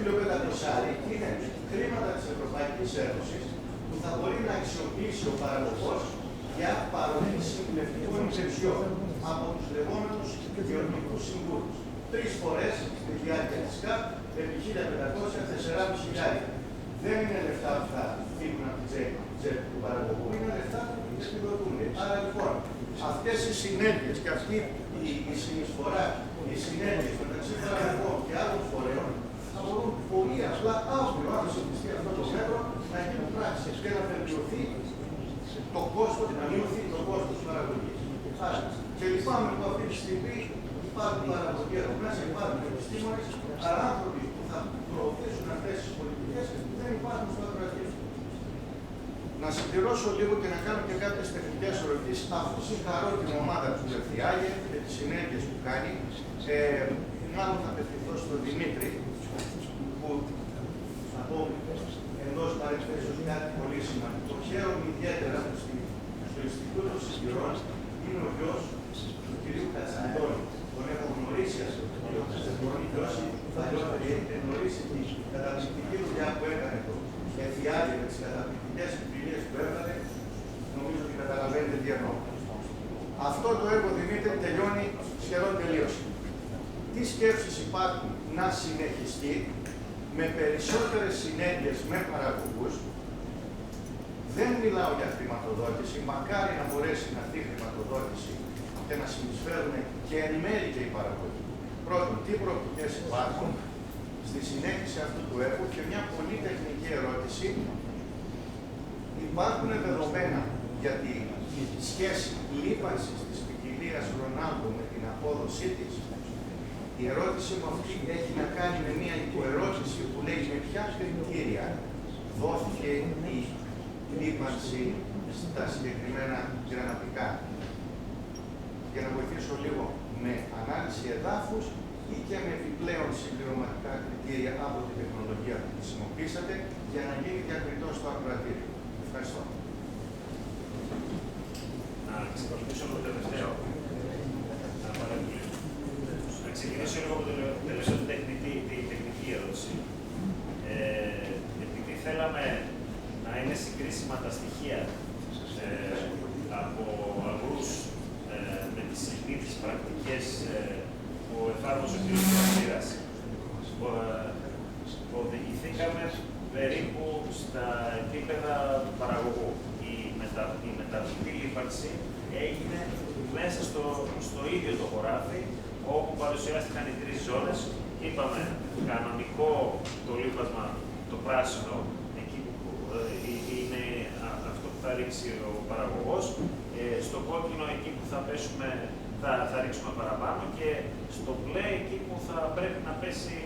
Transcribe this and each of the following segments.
1.500 είναι χρήματα της Ευρωπαϊκής Ένωσης που θα μπορεί να αξιοποιήσει ο παραγωγός για παροχή συμβουλευτικών υπηρεσιών από τους λεγόμενους γεωργικούς συμβούλους. 3 φορές στη διάρκεια της ΚΑΠ, επί 1.500-4.500. Δεν είναι λεφτά που θα φύγουν από την τσέπη του παραγωγού, είναι λεφτά που επιδοτούνται. Άρα λοιπόν, αυτές οι συνέργειες και αυτή η συνεισφορά, οι συνέργειες μεταξύ παραγωγών και άλλων φορέων θα μπορούν πολύ απλά αύριο, αν συμπιστεί αυτό το μέτρο, να γίνουν πράξεις και να βελτιωθεί το κόστος, να μειωθεί το κόστος της παραγωγής. Άρα, και λυπάμαι που αυτή τη στιγμή υπάρχουν παραγωγοί εδώ μέσα, υπάρχουν επιστήμονες, αλλά άνθρωποι που θα προωθήσουν αυτές τις πολιτικές δεν υπάρχουν στο Ακροατήριο. Να συμπληρώσω λίγο και να κάνω και κάποιες τεχνικές ερωτήσεις, αφού συγχαρώ την ομάδα του Λευθιάγε και τις συνέργειες που κάνει. Μάλλον θα απευθυνθώ στον Δημήτρη, που θα πω εντός παρενθέσεως κάτι πολύ σημαντικό. Χαίρομαι ιδιαίτερα που στο Ινστιτούτο Συγγυρών είναι ο γιος του κ. Κατσαντώνη. Τον έχω γνωρίσει αυτό το κ. Κατσαντώνη και όσοι παλιότεροι έχετε γνωρίσει την καταπληκτική δουλειά που έκανε το Λευθιάγε με τις καταπληκτικές βιβλίες που έβγαλε, νομίζω ότι καταλαβαίνετε τι εννοώ. Αυτό το έργο, Δημήτρη, τελειώνει σχεδόν τελείως. Τι σκέψεις υπάρχουν να συνεχιστεί με περισσότερες συνέργειες με παραγωγούς? Δεν μιλάω για χρηματοδότηση, μακάρι να μπορέσει να έρθει χρηματοδότηση και να συνεισφέρουν και εν μέρει και οι παραγωγοί. Πρώτον, τι προοπτικές υπάρχουν στη συνέχιση αυτού του έργου, και μια πολύ τεχνική ερώτηση. Υπάρχουν δεδομένα για τη σχέση λίπανσης της ποικιλίας Ρονάλντο με την απόδοσή της? Η ερώτηση μου αυτή έχει να κάνει με μια υποερώτηση που λέει με ποια κριτήρια δόθηκε η λίπανση στα συγκεκριμένα γραμματικά. Για να βοηθήσω λίγο, με ανάλυση εδάφους ή και με επιπλέον συμπληρωματικά κριτήρια από την τεχνολογία που χρησιμοποίησατε για να γίνει διακριτό στο Ακροατήριο? Ευχαριστώ. Να ξεκινήσω από το τελευταίο. Να ξεκινήσω λίγο από το τελευταίο, την τεχνική ερώτηση. Επειδή θέλαμε να είναι συγκρίσιμα τα στοιχεία από αγρούς με τις συνήθεις πρακτικές που εφάρμοσε ο κ. Βασίλας, οδηγηθήκαμε περίπου στα επίπεδα του παραγωγού. Η μεταβλητή λίπανση έγινε μέσα στο ίδιο το χωράφι, όπου παρουσιάστηκαν οι 3 ζώνες. Είπαμε κανονικό το λίπασμα, το πράσινο, εκεί που είναι αυτό που θα ρίξει ο παραγωγός, στο κόκκινο εκεί που θα πέσουμε, θα ρίξουμε παραπάνω, και στο μπλε εκεί που θα πρέπει να πέσει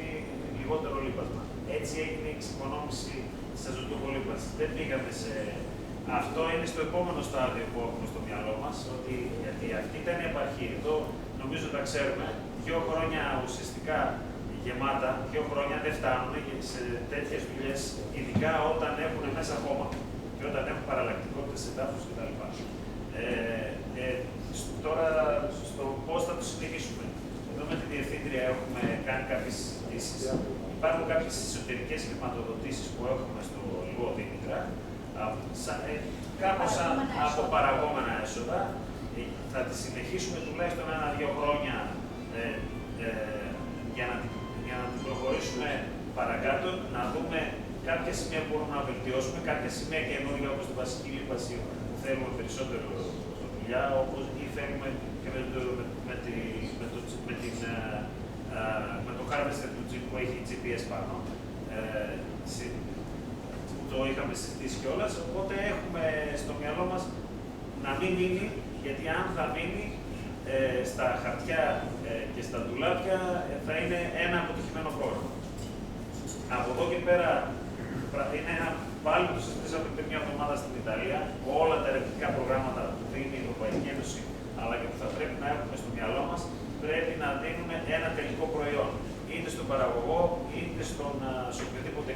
λιγότερο λίπασμα. Έτσι έγινε η εξοικονόμηση της αζωτοκολίπανσης. Δεν πήγαμε σε... Αυτό είναι στο επόμενο στάδιο που έχουμε στο μυαλό μας, γιατί αυτή ήταν η επαρχή. Εδώ νομίζω τα ξέρουμε, 2 χρόνια ουσιαστικά γεμάτα, 2 χρόνια δεν φτάνουν σε τέτοιες δουλειές, ειδικά όταν έχουν μέσα χώμα και όταν έχουν παραλλακτικότητες εδάφους κτλ. Τώρα, στο πώς θα το συνεχίσουμε. Εδώ με τη Διευθύντρια έχουμε κάνει κάποιες συζητήσεις. Υπάρχουν κάποιες εσωτερικές χρηματοδοτήσεις που έχουμε στο Λιβό Δήμητρα, κάπως από παραγόμενα έσοδα. Θα τις συνεχίσουμε τουλάχιστον 1-2 χρόνια για να την προχωρήσουμε παρακάτω, να δούμε κάποια σημεία που μπορούμε να βελτιώσουμε, κάποια σημεία καινούργια όπως την βασική λίπαση που θέλουμε περισσότερο δουλειά, όπως ή θέλουμε και με το harvester του Jeep που έχει GPS πάνω. Το είχαμε συζητήσει κιόλας, οπότε έχουμε στο μυαλό μας να μην μείνει, γιατί αν θα μείνει στα χαρτιά και στα ντουλάπια θα είναι ένα αποτυχημένο πρόγραμμα. Από εδώ και πέρα είναι ένα πάλι που συζητήσαμε πριν μια εβδομάδα στην Ιταλία, όλα τα ερευνητικά προγράμματα που δίνει η Ευρωπαϊκή Ένωση, αλλά και που θα πρέπει να έχουμε στο μυαλό μας, πρέπει να δίνουν ένα τελικό προϊόν, είτε στον παραγωγό, είτε σε οποιοδήποτε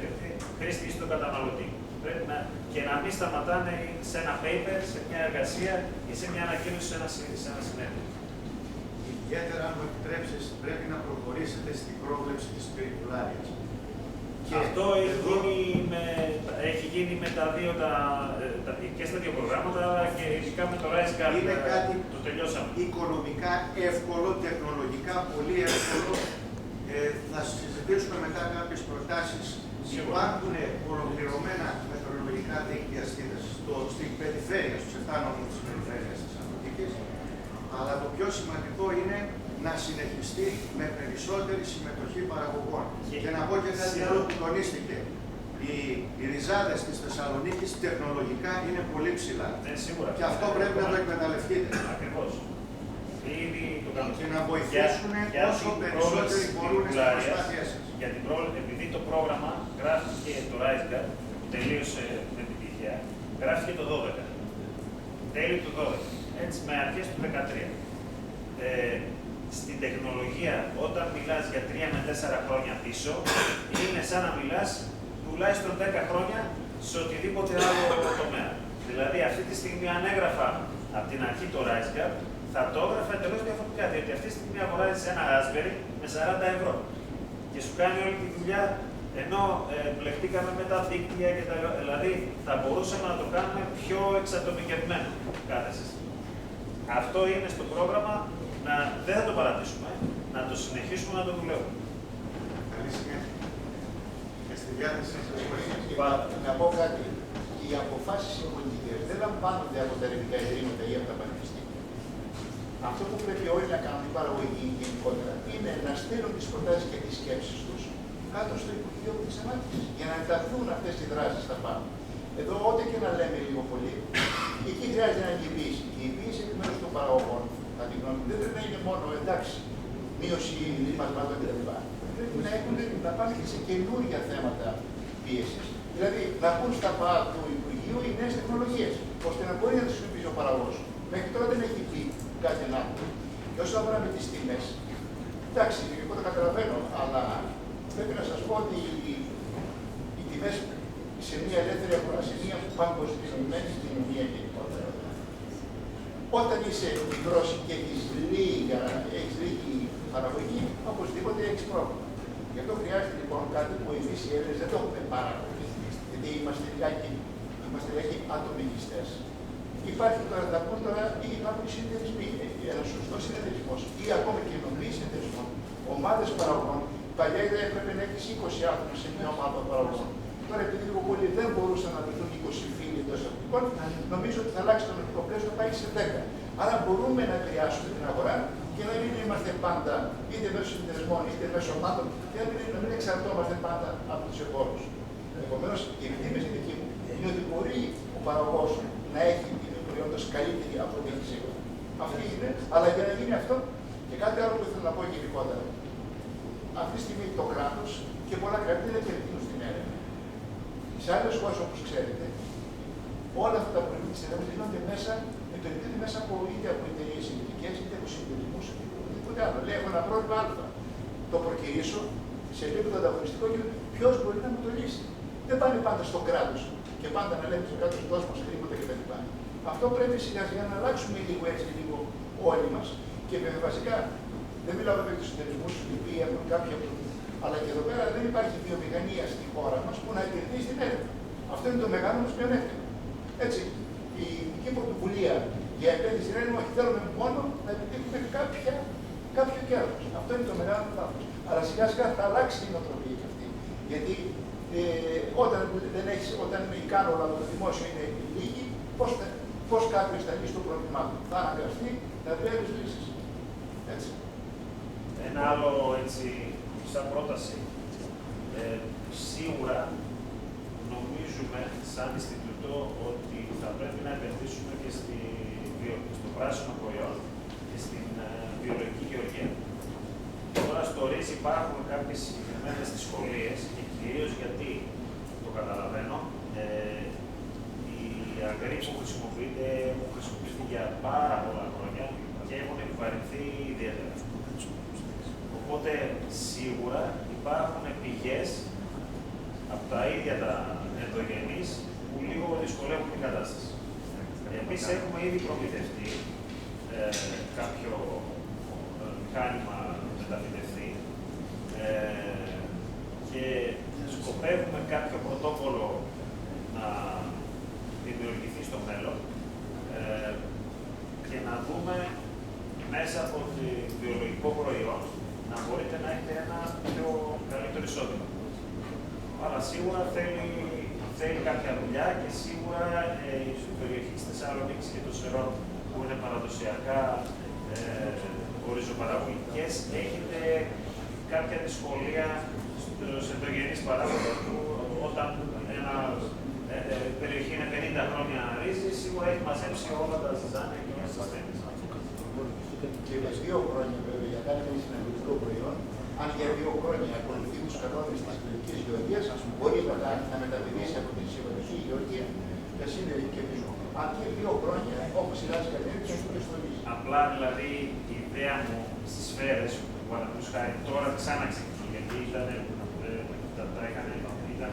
χρήστη ή στον καταναλωτή. Πρέπει και να μην σταματάνε σε ένα paper, σε μια εργασία ή σε μια ανακοίνωση σε ένα συνέδριο. Ιδιαίτερα, αν μου επιτρέψεις, πρέπει να προχωρήσετε στην πρόβλεψη της περιβουλάριας. Αυτό έχει γίνει με τα δύο, και στα δύο προγράμματα, αλλά και ειδικά με το Rise Guard. Είναι κάτι το τελειώσαμε. Οικονομικά εύκολο, τεχνολογικά πολύ εύκολο. Θα συζητήσουμε μετά κάποιες προτάσεις. Υπάρχουν ολοκληρωμένα μετεωρολογικά δίκτυα στην περιφέρεια, στους 7 νόμους της περιφέρειας της Αγροτικής, αλλά το πιο σημαντικό είναι να συνεχιστεί με περισσότερη συμμετοχή παραγωγών. Και να πω και κάτι άλλο που τονίστηκε. Οι ριζάδες της Θεσσαλονίκης τεχνολογικά είναι πολύ ψηλά. Σίγουρα. Και αυτό πρέπει να το εκμεταλλευτείτε. Ακριβώς. Ήδη το κάνουμε. Και να βοηθήσουν όσο περισσότεροι μπορούν στις προσπάθειές σας. Επειδή το πρόγραμμα γράφτηκε το Rise Guard, που τελείωσε με επιτυχία, γράφτηκε το 12. Τέλη του 12. Έτσι, με αρχές του 13. Στην τεχνολογία, όταν μιλάς για 3 με 4 χρόνια πίσω, είναι σαν να μιλάς τουλάχιστον 10 χρόνια σε οτιδήποτε άλλο τομέα. Δηλαδή, αυτή τη στιγμή, αν έγραφα από την αρχή το Rise Guard, θα το έγραφα εντελώς διαφορετικά. Διότι αυτή τη στιγμή αγοράζεις ένα Raspberry με 40 ευρώ και σου κάνει όλη τη δουλειά, ενώ μπλεχτήκαμε με τα δίκτυα και δηλαδή θα μπορούσαμε να το κάνουμε πιο εξατομικευμένο κάθε σύστημα. Αυτό είναι στο πρόγραμμα, δεν θα το παρατήσουμε, να το συνεχίσουμε να το δουλεύουμε. Καλή συνέχεια. Και στη διάθεση σας. Να πω κάτι. Οι αποφάσεις οι πολιτικές δεν λαμβάνονται από τα ερευνητικά ιδρύματα ή από τα πανεπιστήμια. Αυτό που πρέπει όλοι να κάνουν, οι παραγωγοί γενικότερα, είναι να στείλουν τις προτάσεις και τις σκέψεις τους κάτω στο Υπουργείο της Ανάπτυξης για να ενταχθούν αυτές οι δράσεις στα πάνω. Εδώ, ό,τι και να λέμε λίγο πολύ, εκεί χρειάζεται να γίνει η ποιήση. Η ποιήση εκ μέρους των παραγωγών, κατά τη γνώμη μου, δεν πρέπει να είναι μόνο εντάξει, μείωση ρήμασμάτων κτλ. Πρέπει να πάνε και σε καινούργια θέματα πίεσης. Δηλαδή, να μπουν στα ΠΑ του Υπουργείου οι νέες τεχνολογίες, ώστε να μπορεί να τις χρησιμοποιήσει ο παραγωγός. Μέχρι τώρα δεν έχει πει κάτι να πει. Και όσον αφορά με τις τιμές, εντάξει, εγώ το καταλαβαίνω, αλλά πρέπει να σας πω ότι οι τιμές σε μια ελεύθερη αγορά, σε μια παγκοσμιοποιημένη κοινωνία γενικότερα, όταν είσαι μικρός και έχεις λίγη παραγωγή, οπωσδήποτε έχεις πρόβλημα. Γι' αυτό χρειάζεται λοιπόν κάτι που εμείς οι Έλληνες δεν το έχουμε πάρα πολύ. Γιατί είμαστε λιγάκι ατομικιστές. Υπάρχει τώρα, θα πω τώρα, ή υπάρχουν συνεταιρισμοί, ένα σωστό συνεταιρισμό ή ακόμα και ενωμένοι συνεταιρισμοί, ομάδες παραγωγών. Παλιά έπρεπε να έχει 20 άτομα σε μια ομάδα παραγωγών. Τώρα, επειδή λίγο πολύ δεν μπορούσαν να βρεθούν 20 φίλοι εντός εισαγωγικών, νομίζω ότι θα αλλάξει το νομικό πλαίσιο να πάει σε 10. Άρα μπορούμε να επηρεάσουμε την αγορά και να μην είμαστε πάντα είτε μέσω συνεταιρισμών είτε μέσω ομάδων και να μην εξαρτώμαστε πάντα από τους εμπόρους. Επομένως, η εκτίμηση δική μου είναι ότι μπορεί ο παραγωγός να έχει τιμή προϊόντος καλύτερη από ό,τι έχει σήμερα. Αυτή είναι, αλλά για να γίνει αυτό, και κάτι άλλο που ήθελα να πω γενικότερα. Αυτή τη στιγμή το κράτος και πολλά κράτη δεν επενδύουν στην έρευνα. Σε άλλες χώρες, όπως ξέρετε, όλα αυτά τα προϊόντα της έρευνας γίνονται μέσα, επενδύονται μέσα είτε από εταιρείες ιδιωτικές, είτε από συνεταιρισμούς, οτιδήποτε άλλο. Λέει: έχω ένα πρόβλημα Α. Το προκυρήσω σε επίπεδο ανταγωνιστικό και ποιος μπορεί να μου το λύσει. Δεν πάνε πάντα στο κράτος και πάντα να λέμε στο κράτος δώσ' μας χρήματα κτλ. Αυτό πρέπει σιγά σιγά να αλλάξουμε λίγο έτσι, λίγο όλοι μας. Και βέβαια βασικά δεν μιλάω βέβαια για τους συνεταιρισμούς οι οποίοι έχουν κάποια προβλήματα. Αλλά και εδώ πέρα δεν υπάρχει βιομηχανία στη χώρα μας που να επενδύει στην έρευνα. Αυτό είναι το μεγάλο μας πλεονέκτημα. Έτσι, η δική πρωτοβουλία για επένδυση στην έρευνα, όχι θέλουμε μόνο να επιτύχουμε κάποιο κέρδος. Αυτό είναι το μεγάλο λάθος. Αλλά σιγά σιγά θα αλλάξει η νοοτροπία και αυτή. Γιατί όταν η κάνολα από το δημόσιο είναι λίγη, πώς κάποιος θα λύσει το πρόβλημά του. Θα αναγκαστεί να βρει άλλες λύσεις. Έτσι. Ένα άλλο έτσι, σαν πρόταση. Σίγουρα νομίζουμε σαν Ινστιτούτο ότι θα πρέπει να επενδύσουμε και στο πράσινο προϊόν και στην βιολογική γεωργία. Τώρα στο ΡΙΖ υπάρχουν κάποιες συγκεκριμένες δυσκολίες και κυρίως γιατί το καταλαβαίνω, οι αγροί που χρησιμοποιείται έχουν χρησιμοποιηθεί για πάρα πολλά χρόνια και έχουν επιβαρυνθεί ιδιαίτερα. Οπότε σίγουρα υπάρχουν πηγές από τα ίδια τα ενδογενείς που λίγο δυσκολεύουν την κατάσταση. Εμείς έχουμε ήδη προμηθευτεί κάποιο μηχάνημα μεταφυτευτή και σκοπό σκοπεύουμε κάποιο πρωτόκολλο να δημιουργηθεί στο μέλλον και να δούμε μέσα από το βιολογικό προϊόν να μπορείτε να έχετε ένα πιο καλύτερο εισόδημα. Αλλά σίγουρα θέλει κάποια δουλειά και σίγουρα η περιοχή της Θεσσαλονίκης και των Σερών που είναι παραδοσιακά οριζοπαραγωγικές, έχετε κάποια δυσκολία στους ενδογενείς παράγοντες που όταν μια περιοχή είναι 50 χρόνια ρύζι, σίγουρα έχει μαζέψει όλα τα ζυζάνια και όλες τις ασθένειες. Και για 2 χρόνια βέβαια, για να κάνει συναλλαγικό προϊόν, αν για 2 χρόνια ακολουθεί τους κανόνες της ποιοτικής γεωργίας, ας πούμε, μπορεί να μεταπηδήσει από τη συμβατική γεωργία για σύνδεση και πίσω. Αν και 2 χρόνια, όπως η Λάση Κατέρικη, έχει προστολίσει. Απλά δηλαδή η ιδέα μου στις σφαίρες, που παραδείγματος χάρη τώρα ξαναξεκινεί, γιατί ήταν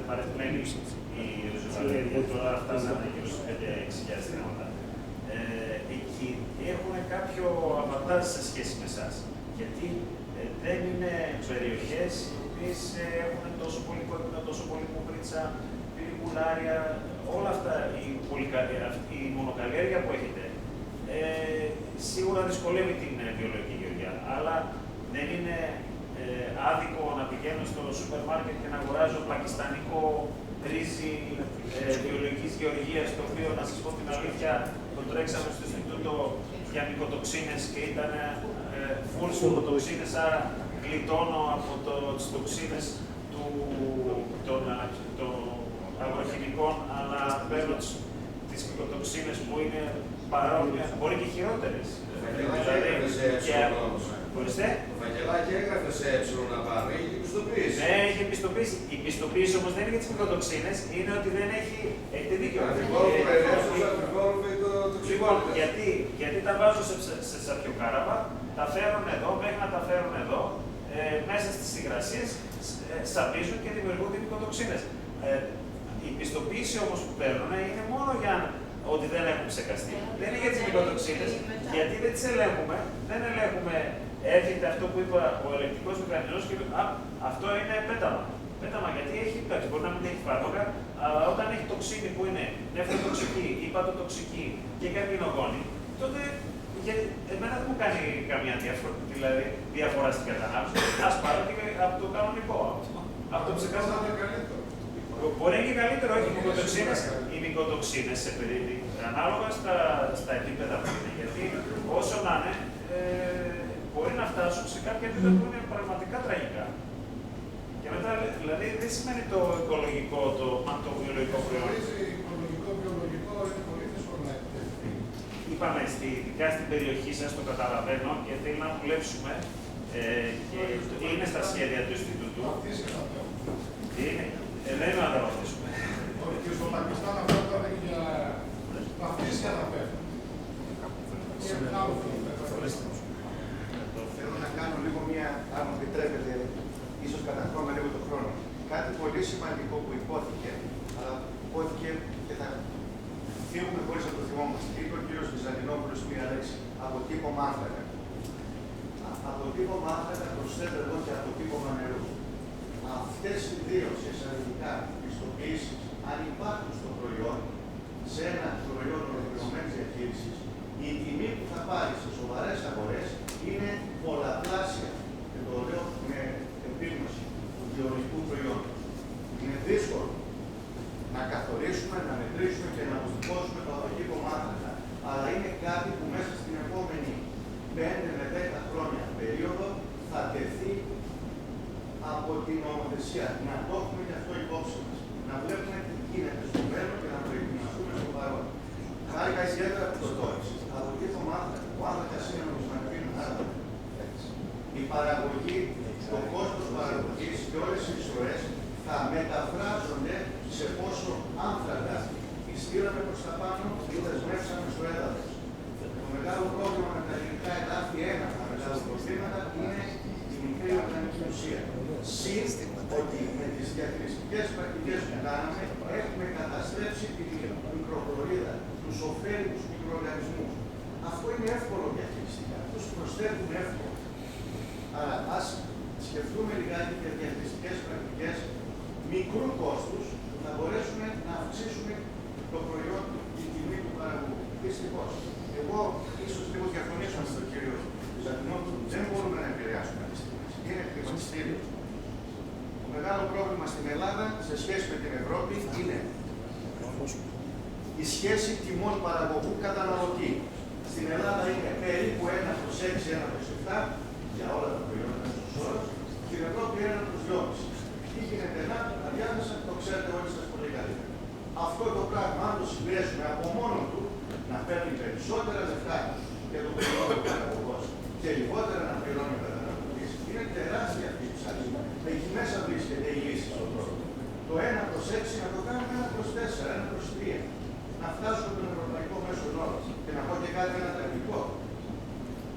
παρεθμένοι οι ριζοκαλλιέργειες, τώρα φτάσανε γύρω στις 5-6.000 θέματα. Εκεί έχουν κάποιο αβαντάζ σε σχέση με εσάς. Γιατί δεν είναι περιοχές οι οποίες έχουν τόσο πολύ κόκκινο, τόσο πολύ κουμπρίτσα, πυρικουλάρια, όλα αυτά, η μονοκαλλιέργεια που έχετε. Σίγουρα δυσκολεύει την βιολογική γεωργία, αλλά δεν είναι άδικο να πηγαίνω στο σούπερ μάρκετ και να αγοράζω πακιστανικό ρύζι βιολογικής γεωργίας, το οποίο, να σας πω την αλήθεια, το τρέξαμε στο Ινστιτούτο για μικοτοξίνες και ήταν full μικοτοξίνες, άρα γλιτώνω από τις τοξίνες των αγροχημικών, αλλά παίρνω τις μικοτοξίνες που είναι παρόμοια, μπορεί και χειρότερες. Το φακελάκι έγραφε σε να πάρει, είχε πιστοποίηση. Ναι, είχε πιστοποίηση. Η πιστοποίηση όμως δεν είναι για τις μικροτοξίνες, είναι ότι δεν έχει. Έχετε δίκιο. Λοιπόν, γιατί τα βάζω σε σαπιοκάραβα, τα φέρουν εδώ, μέχρι να τα φέρουν εδώ, μέσα στις υγρασίες, σαπίζουν και δημιουργούν οι μικροτοξίνες. Η πιστοποίηση όμως που παίρνουν είναι μόνο για ότι δεν έχουν ψεκαστεί. Δεν είναι για τις μικροτοξίνες, γιατί δεν τις ελέγχουμε, δεν ελέγχουμε. Έρχεται αυτό που είπα ο ελεκτικός μηχανισμός και αυτό είναι πέταμα. Πέταμα γιατί έχει, εντάξει, μπορεί να μην έχει φάρμακα, αλλά όταν έχει τοξίνη που είναι νεφροτοξική ή πατοτοξική και καρκινογόνη, τότε εμένα δεν μου κάνει καμία διαφορά στην κατανάλωση. Ας πάρω και από το κανονικό. Από το ψεκασμένο. Μπορεί να είναι και καλύτερο, όχι οι μικροτοξίνες, ανάλογα στα επίπεδα που είναι. Γιατί όσο να είναι, μπορεί να φτάσουν σε κάποια επίπεδα που είναι πραγματικά τραγικά. Και μετά, δηλαδή, δεν σημαίνει το οικολογικό, το βιολογικό προϊόν. Οικολογικό, βιολογικό είναι πολύ δύσκολο να επιτευχθεί. Είπαμε, ειδικά στην περιοχή σας, το καταλαβαίνω και θέλει να δουλέψουμε και είναι στα σχέδια του Ινστιτούτου. Δεν είναι να τα βαφτίσουμε. Και στο Πακιστάν αυτό τώρα για βαφτίσια θα πέφτουν. Θέλω να κάνω λίγο μία, αν μου επιτρέπετε, ίσως καταχρώμε λίγο τον χρόνο. Κάτι πολύ σημαντικό που υπόθηκε, αλλά υπόθηκε και θα φύγουμε χωρίς να το θυμόμαστε. Είπε ο κύριος Βυζαντινόπουλος μία λέξη, αποτύπωμα άνθρακα. Αποτύπωμα άνθρακα προσθέτω εδώ και αποτύπωμα νερού. Αυτές οι δύο σε εισαγωγικά πιστοποιήσεις, αν υπάρχουν στο προϊόν, σε ένα προϊόν ολοκληρωμένης διαχείρισης, η τιμή που θα πάρει σε σοβαρές αγορές είναι πολλαπλάσια, και το λέω με επίγνωση του βιολογικού προϊόντος. Είναι δύσκολο να καθορίσουμε, να μετρήσουμε και να αποτυπώσουμε το αποτύπωμα άνθρακα, αλλά είναι κάτι που μέσα στην επόμενη 5 με 10 χρόνια περίοδο θα τεθεί από την νομοθεσία. Να το έχουμε και αυτό υπόψη μας. Να βλέπουμε τι γίνεται στο μέλλον και να προετοιμαστούμε στο παρόν. Χάρηκα ιδιαίτερα που το τόνισες. Αποτύπωμα άνθρακα. Ο άνθρακας είναι νομισματική άρα. Η παραγωγή, το κόστος παραγωγής και όλες οι εισρωές θα μεταφράζονται σε πόσο άνθρακα στείλαμε προς τα πάνω ή δεσμεύσαμε στο έδαφος. Το μεγάλο πρόβλημα με τα ελληνικά εδάφη, ένα από τα μεγάλα προβλήματα, είναι η μικρή οργανική ουσία. Συν ότι με τις διαχειριστικές πρακτικές που κάναμε έχουμε καταστρέψει την μικροχλωρίδα, τους ωφέλιμους μικροοργανισμούς. Αυτό είναι εύκολο διαχειριστικά. Τους προσθέτουμε εύκολα. Άρα ας σκεφτούμε λιγάκι για διαχειριστικές πρακτικές βρουν κόστους που θα μπορέσουν να αυξήσουν το προϊόν, τη τιμή του παραγωγού. Δυστυχώς. Εγώ ίσως λίγο διαφωνήσω με τον κύριο Ζαντινόπουλο. Δεν μπορούμε να επηρεάσουμε τις τιμές. Είναι χρηματιστήριο. Το μεγάλο πρόβλημα στην Ελλάδα σε σχέση με την Ευρώπη είναι η σχέση τιμών παραγωγού καταναλωτή. Στην Ελλάδα είναι περίπου 1/6, 1/7 για όλα τα προϊόντα στους όρους. Στην Ευρώπη 1/2. Τι γίνεται να διάμεσα, το ξέρετε όλοι σας πολύ καλύτερα. Αυτό το πράγμα, αν το συμπιέσουμε από μόνο του, να παίρνει περισσότερα λεφτά για το προϊόν του παραγωγός και λιγότερα να πληρώνει ο καταναλωτής, είναι τεράστια αυτή η ψάχνη. Εκεί μέσα βρίσκεται η λύση στον πρόβλημα. Το 1/6 να το κάνουμε 1/4, 1/3. Να φτάσουμε τον ευρωπαϊκό μέσο όρο. Και να πω και κάτι ανατακτικό.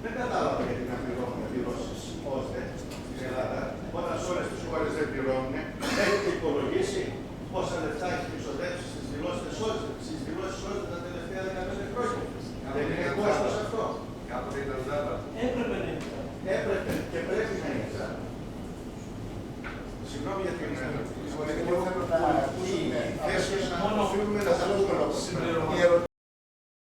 Δεν κατάλαβα γιατί να πληρώνουμε δηλώσεις ώστε στην Ελλάδα, όταν σε όλες τις χώρες δεν πληρώνουν, έχετε υπολογίσει πόσα λεφτά έχει εξοδέψει στις δηλώσεις όλες τα τελευταία 15 χρόνια. Δεν είναι κόστος αυτό. Κάποτε ήταν δάτα. Έπρεπε και πρέπει να είναι. Συγγνώμη για την